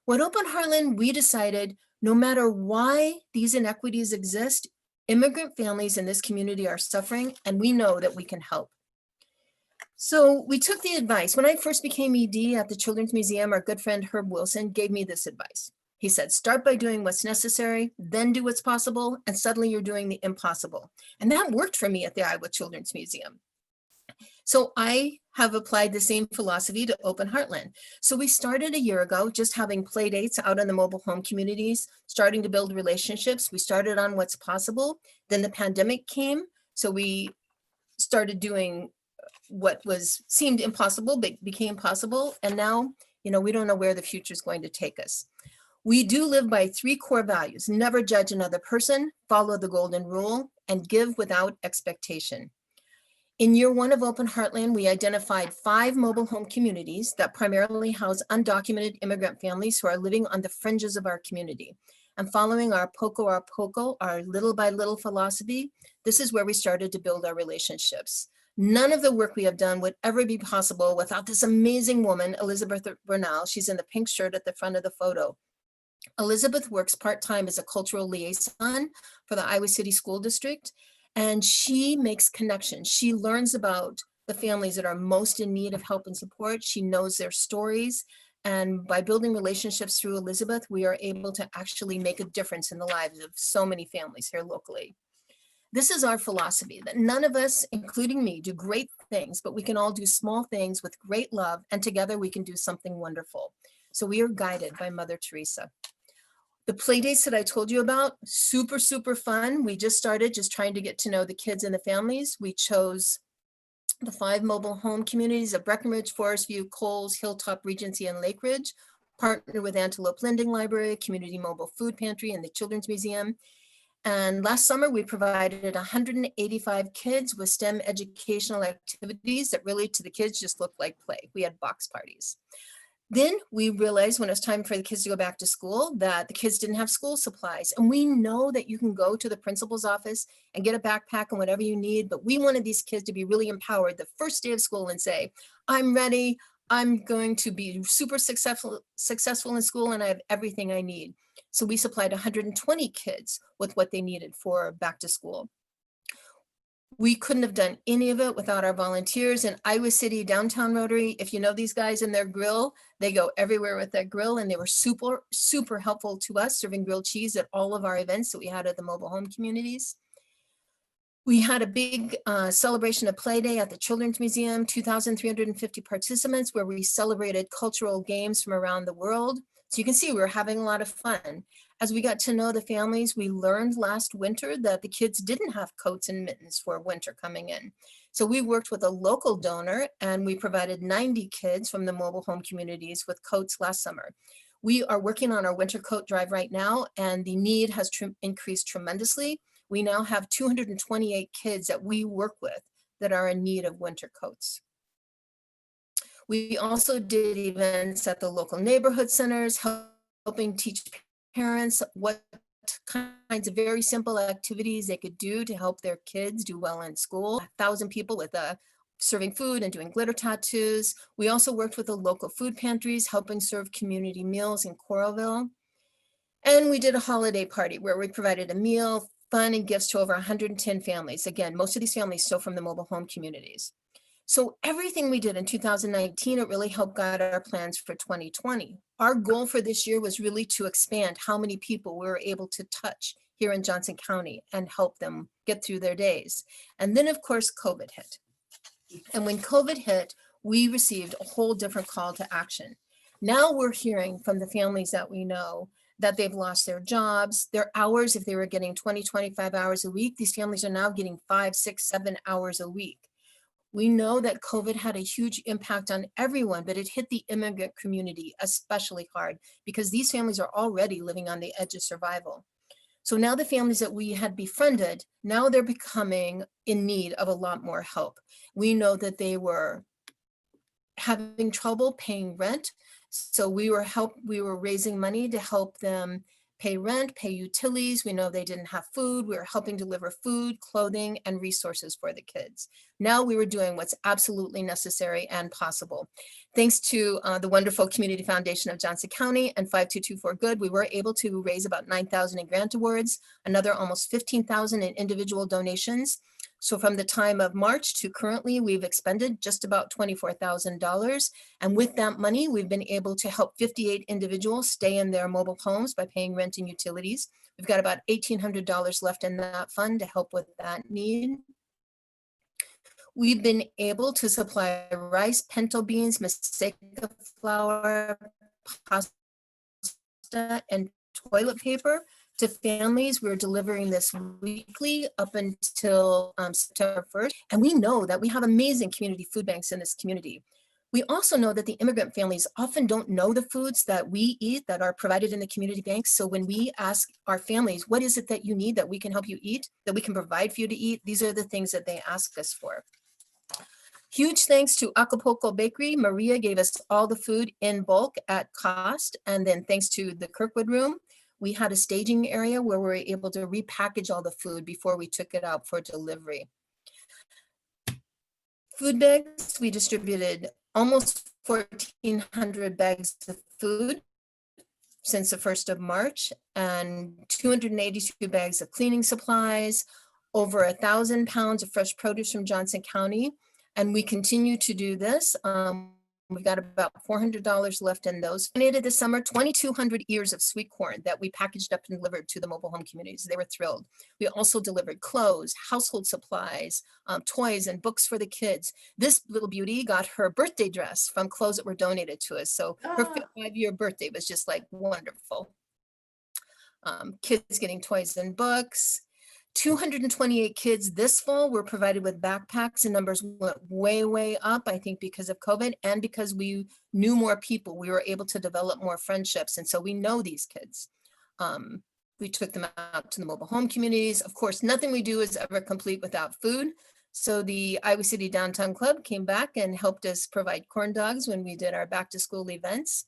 At Open Heartland, we decided no matter why these inequities exist, immigrant families in this community are suffering, and we know that we can help. So we took the advice. When I first became ED at the Children's Museum, our good friend Herb Wilson gave me this advice. He said, start by doing what's necessary, then do what's possible, and suddenly you're doing the impossible. And that worked for me at the Iowa Children's Museum. So I have applied the same philosophy to Open Heartland. So we started a year ago just having play dates out in the mobile home communities, starting to build relationships. We started on what's possible. Then the pandemic came. So we started doing what seemed impossible, but became possible. And now, we don't know where the future is going to take us. We do live by 3 core values: never judge another person, follow the golden rule, and give without expectation. In year 1 of Open Heartland, we identified 5 mobile home communities that primarily house undocumented immigrant families who are living on the fringes of our community. And following our POCO, our little by little philosophy, this is where we started to build our relationships. None of the work we have done would ever be possible without this amazing woman, Elizabeth Bernal. She's in the pink shirt at the front of the photo. Elizabeth works part-time as a cultural liaison for the Iowa City School District, and she makes connections. She learns about the families that are most in need of help and support. She knows their stories, and by building relationships through Elizabeth, we are able to actually make a difference in the lives of so many families here locally. This is our philosophy, that none of us, including me, do great things, but we can all do small things with great love, and together we can do something wonderful. So we are guided by Mother Teresa. The play dates that I told you about, super, super fun. We just started trying to get to know the kids and the families. We chose the 5 mobile home communities of Breckenridge, Forest View, Coles, Hilltop, Regency, and Lake Ridge, partnered with Antelope Lending Library, Community Mobile Food Pantry, and the Children's Museum. And last summer, we provided 185 kids with STEM educational activities that really to the kids just looked like play. We had box parties. Then we realized when it was time for the kids to go back to school that the kids didn't have school supplies. And we know that you can go to the principal's office and get a backpack and whatever you need, but we wanted these kids to be really empowered the first day of school and say, I'm ready, I'm going to be super successful in school, and I have everything I need. So we supplied 120 kids with what they needed for back to school. We couldn't have done any of it without our volunteers in Iowa City Downtown Rotary. If you know these guys and their grill, they go everywhere with that grill, and they were super, super helpful to us, serving grilled cheese at all of our events that we had at the mobile home communities. We had a big celebration of Play Day at the Children's Museum, 2,350 participants, where we celebrated cultural games from around the world. So you can see we were having a lot of fun. As we got to know the families, we learned last winter that the kids didn't have coats and mittens for winter coming in. So we worked with a local donor, and we provided 90 kids from the mobile home communities with coats last summer. We are working on our winter coat drive right now, and the need has increased tremendously. We now have 228 kids that we work with that are in need of winter coats. We also did events at the local neighborhood centers, helping teach parents what what kinds of very simple activities they could do to help their kids do well in school. 1,000 people with serving food and doing glitter tattoos. We also worked with the local food pantries, helping serve community meals in Coralville. And we did a holiday party where we provided a meal, fun, and gifts to over 110 families. Again, most of these families still from the mobile home communities. So everything we did in 2019, it really helped guide our plans for 2020. Our goal for this year was really to expand how many people we were able to touch here in Johnson County and help them get through their days. And then of course, COVID hit. And when COVID hit, we received a whole different call to action. Now we're hearing from the families that we know that they've lost their jobs, their hours. If they were getting 20, 25 hours a week, these families are now getting 5, 6, 7 hours a week. We know that COVID had a huge impact on everyone, but it hit the immigrant community especially hard because these families are already living on the edge of survival. So now the families that we had befriended, now they're becoming in need of a lot more help. We know that they were having trouble paying rent. So we were raising money to help them pay rent, pay utilities. We know they didn't have food. We were helping deliver food, clothing, and resources for the kids. Now we were doing what's absolutely necessary and possible. Thanks to the wonderful Community Foundation of Johnson County and 5224 Good, we were able to raise about $9,000 in grant awards, another almost $15,000 in individual donations. So from the time of March to currently, we've expended just about $24,000. And with that money, we've been able to help 58 individuals stay in their mobile homes by paying rent and utilities. We've got about $1,800 left in that fund to help with that need. We've been able to supply rice, pinto beans, mistake flour, pasta, and toilet paper to families. We're delivering this weekly up until September 1st. And we know that we have amazing community food banks in this community. We also know that the immigrant families often don't know the foods that we eat that are provided in the community banks. So when we ask our families, what is it that you need that we can help you eat, that we can provide for you to eat, these are the things that they ask us for. Huge thanks to Acapulco Bakery. Maria gave us all the food in bulk at cost. And then thanks to the Kirkwood Room, we had a staging area where we were able to repackage all the food before we took it out for delivery. Food bags, we distributed almost 1,400 bags of food since the 1st of March and 282 bags of cleaning supplies, over 1,000 pounds of fresh produce from Johnson County. And we continue to do this. We've got about $400 left in those. Donated this summer, 2,200 ears of sweet corn that we packaged up and delivered to the mobile home communities. They were thrilled. We also delivered clothes, household supplies, toys, and books for the kids. This little beauty got her birthday dress from clothes that were donated to us. So her 5-year birthday was just like wonderful. Kids getting toys and books. 228 kids this fall were provided with backpacks, and numbers went way, way up, I think because of COVID and because we knew more people. We were able to develop more friendships. And so we know these kids. We took them out to the mobile home communities. Of course, nothing we do is ever complete without food. So the Iowa City Downtown Club came back and helped us provide corn dogs when we did our back to school events.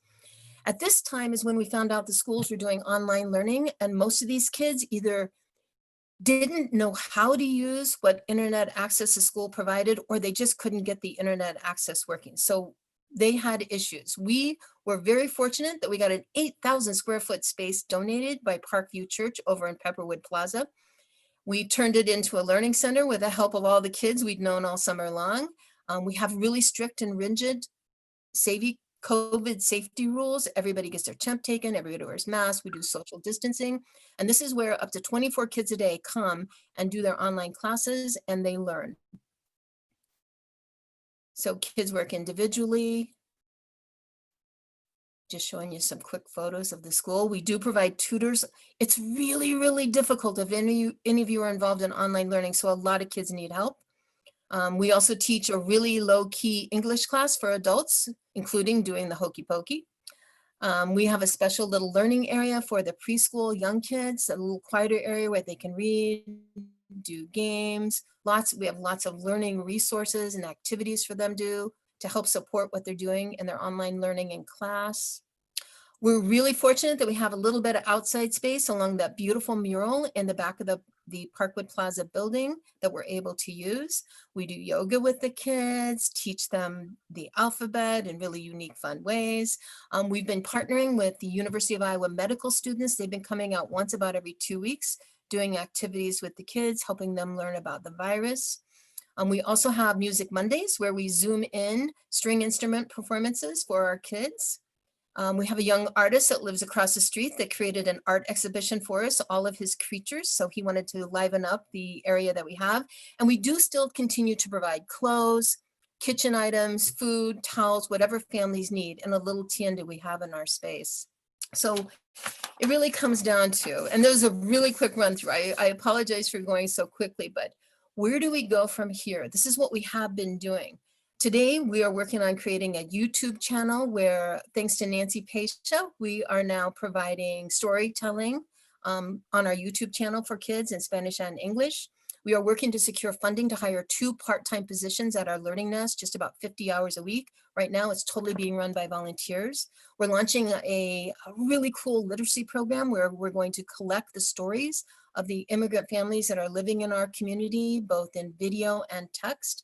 At this time is when we found out the schools were doing online learning, and most of these kids either didn't know how to use what internet access the school provided, or they just couldn't get the internet access working. So they had issues. We were very fortunate that we got an 8,000 square foot space donated by Parkview Church over in Pepperwood Plaza. We turned it into a learning center with the help of all the kids we'd known all summer long. We have really strict and rigid COVID safety rules. Everybody gets their temp taken, everybody wears masks, we do social distancing. And this is where up to 24 kids a day come and do their online classes and they learn. So kids work individually. Just showing you some quick photos of the school. We do provide tutors. It's really, really difficult if any of you are involved in online learning. So a lot of kids need help. We also teach a really low-key English class for adults, including doing the hokey pokey. We have a special little learning area for the preschool young kids, a little quieter area where they can read, do games. We have lots of learning resources and activities for them to help support what they're doing in their online learning in class. We're really fortunate that we have a little bit of outside space along that beautiful mural in the back of the Parkwood Plaza building that we're able to use. We do yoga with the kids, teach them the alphabet in really unique, fun ways. We've been partnering with the University of Iowa medical students. They've been coming out once about every 2 weeks, doing activities with the kids, helping them learn about the virus. We also have Music Mondays where we Zoom in string instrument performances for our kids. We have a young artist that lives across the street that created an art exhibition for us, all of his creatures. So he wanted to liven up the area that we have. And we do still continue to provide clothes, kitchen items, food, towels, whatever families need, and a little tienda we have in our space. So it really comes down to, and there's a really quick run through. I apologize for going so quickly, but where do we go from here? This is what we have been doing. Today, we are working on creating a YouTube channel where, thanks to Nancy Pesha, we are now providing storytelling on our YouTube channel for kids in Spanish and English. We are working to secure funding to hire 2 part-time positions at our Learning Nest, just about 50 hours a week. Right now, it's totally being run by volunteers. We're launching a really cool literacy program where we're going to collect the stories of the immigrant families that are living in our community, both in video and text.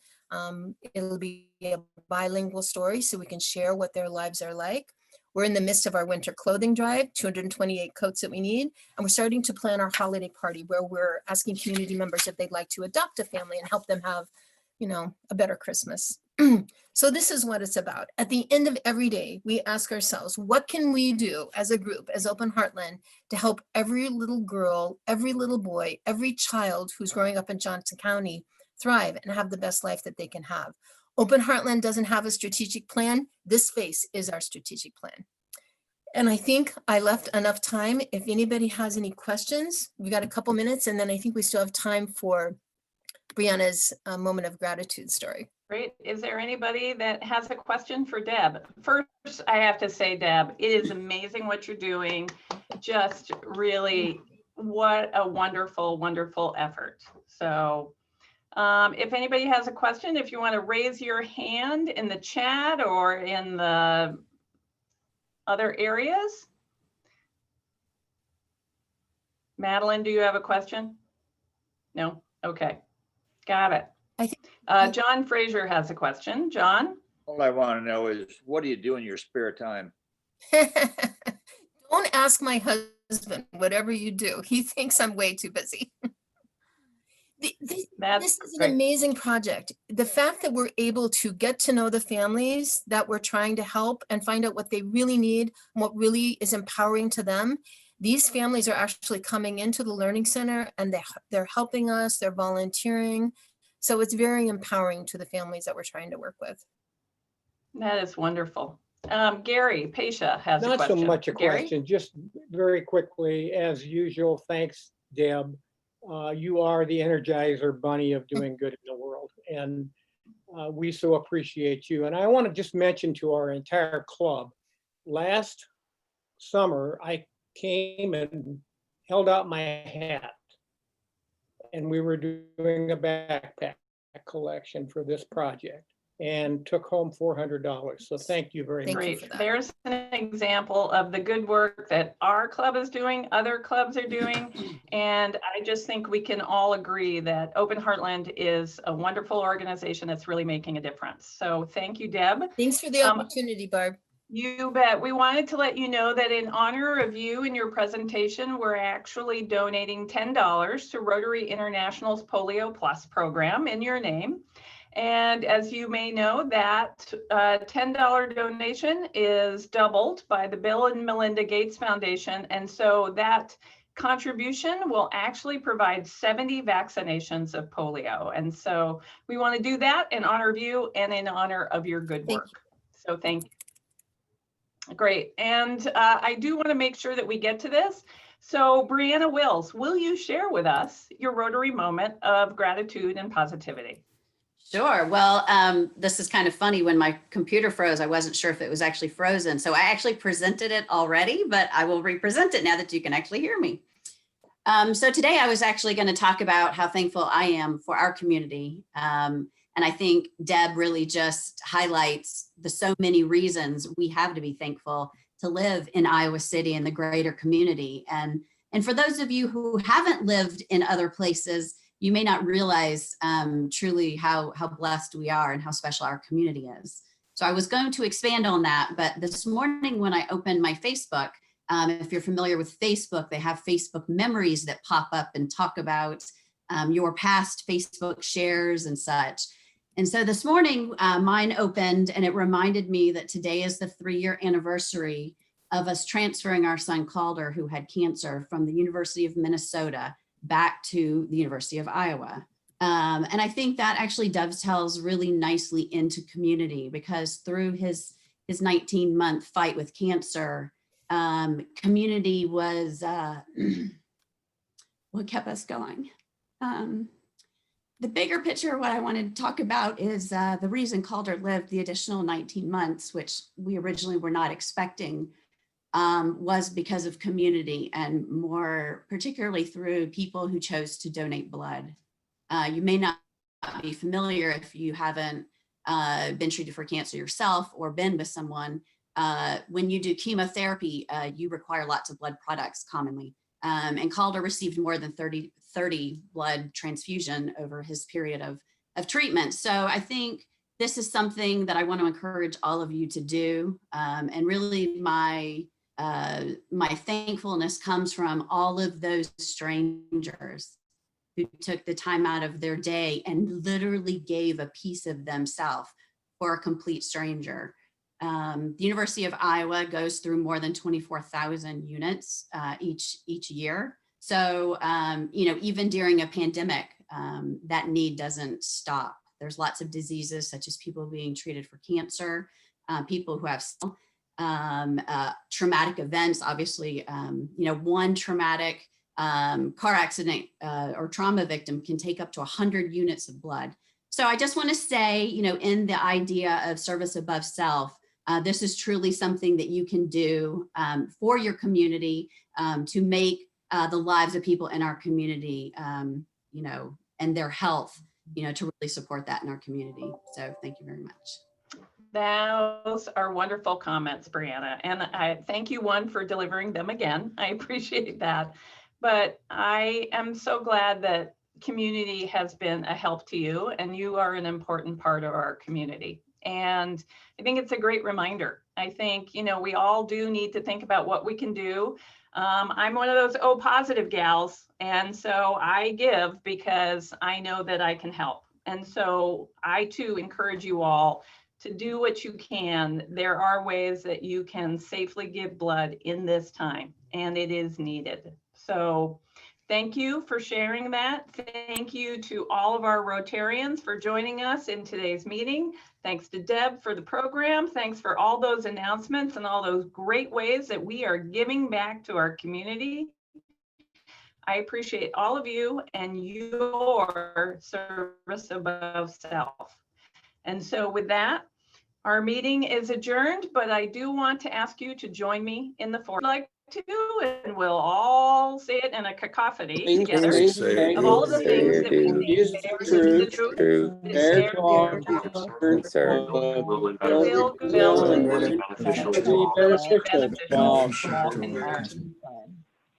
It'll be a bilingual story so we can share what their lives are like. We're in the midst of our winter clothing drive, 228 coats that we need. And we're starting to plan our holiday party where we're asking community members if they'd like to adopt a family and help them have, a better Christmas. So this is what it's about. At the end of every day, we ask ourselves, what can we do as a group, as Open Heartland, to help every little girl, every little boy, every child who's growing up in Johnson County thrive and have the best life that they can have. Open Heartland doesn't have a strategic plan. This space is our strategic plan. And I think I left enough time. If anybody has any questions, we got a couple minutes, and then I think we still have time for Brianna's moment of gratitude story. Great. Is there anybody that has a question for Deb? First, I have to say, Deb, it is amazing what you're doing. Just really, what a wonderful, wonderful effort. So if anybody has a question, if you want to raise your hand in the chat or in the other areas. Madeline, do you have a question? No? Okay. Got it. John Fraser has a question. John? All I want to know is, what do you do in your spare time? Don't ask my husband, whatever you do. He thinks I'm way too busy. This is an amazing project. The fact that we're able to get to know the families that we're trying to help and find out what they really need and what really is empowering to them. These families are actually coming into the Learning Center and they're helping us, they're volunteering. So it's very empowering to the families that we're trying to work with. That is wonderful. Gary Pesha has a question. Not so much a Gary? question, just very quickly, as usual, thanks, Deb. You are the Energizer Bunny of doing good in the world, and we so appreciate you. And I want to just mention to our entire club, last summer, I came and held out my hat, and we were doing a backpack collection for this project and took home $400. So thank you very much. Great. There's an example of the good work that our club is doing, other clubs are doing. And I just think we can all agree that Open Heartland is a wonderful organization that's really making a difference. So thank you, Deb. Thanks for the opportunity, Barb. You bet. We wanted to let you know that in honor of you and your presentation, we're actually donating $10 to Rotary International's Polio Plus program in your name. And as you may know, that $10 donation is doubled by the Bill and Melinda Gates Foundation. And so that contribution will actually provide 70 vaccinations of polio. And so we want to do that in honor of you and in honor of your good work. So thank you. Great. And I do want to make sure that we get to this. So Brianna Wills, will you share with us your Rotary moment of gratitude and positivity? Sure. Well, this is kind of funny. When my computer froze, I wasn't sure if it was actually frozen. So I actually presented it already, but I will represent it now that you can actually hear me. So today I was actually going to talk about how thankful I am for our community. And I think Deb really just highlights the so many reasons we have to be thankful to live in Iowa City and the greater community. And for those of you who haven't lived in other places, you may not realize truly how blessed we are and how special our community is. So I was going to expand on that, but this morning when I opened my Facebook, if you're familiar with Facebook, they have Facebook memories that pop up and talk about your past Facebook shares and such. And so this morning, mine opened and it reminded me that today is the 3-year anniversary of us transferring our son Calder, who had cancer, from the University of Minnesota back to the University of Iowa. And I think that actually dovetails really nicely into community, because through his 19-month fight with cancer, community was what kept us going. The bigger picture, what I wanted to talk about is the reason Calder lived the additional 19 months, which we originally were not expecting, was because of community, and more particularly through people who chose to donate blood. You may not be familiar if you haven't been treated for cancer yourself or been with someone. When you do chemotherapy, you require lots of blood products commonly. And Calder received more than 30 blood transfusion over his period of treatment. So I think this is something that I want to encourage all of you to do. And really my thankfulness comes from all of those strangers who took the time out of their day and literally gave a piece of themselves for a complete stranger. The University of Iowa goes through more than 24,000 units each year. So, even during a pandemic, that need doesn't stop. There's lots of diseases, such as people being treated for cancer, people who have traumatic events. Obviously, one traumatic car accident or trauma victim can take up to 100 units of blood. So I just want to say, in the idea of service above self, this is truly something that you can do for your community to make the lives of people in our community, and their health, to really support that in our community. So thank you very much. Those are wonderful comments, Brianna. And I thank you, for delivering them again. I appreciate that. But I am so glad that community has been a help to you, and you are an important part of our community. And I think it's a great reminder. I think, we all do need to think about what we can do. I'm one of those O positive gals. And so I give because I know that I can help. And so I too encourage you all to do what you can. There are ways that you can safely give blood in this time, and it is needed. So thank you for sharing that. Thank you to all of our Rotarians for joining us in today's meeting. Thanks to Deb for the program. Thanks for all those announcements and all those great ways that we are giving back to our community. I appreciate all of you and your service above self. And so with that, our meeting is adjourned, but I do want to ask you to join me in the fourth. Like to, and we'll all say it in a cacaphony together of all of the things that we say, the truth, fair beneficial.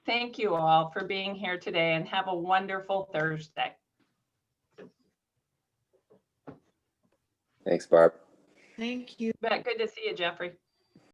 Thank you all for being here today, and have a wonderful Thursday. Thanks, Barb. Thank you. Good to see you, Jeffrey.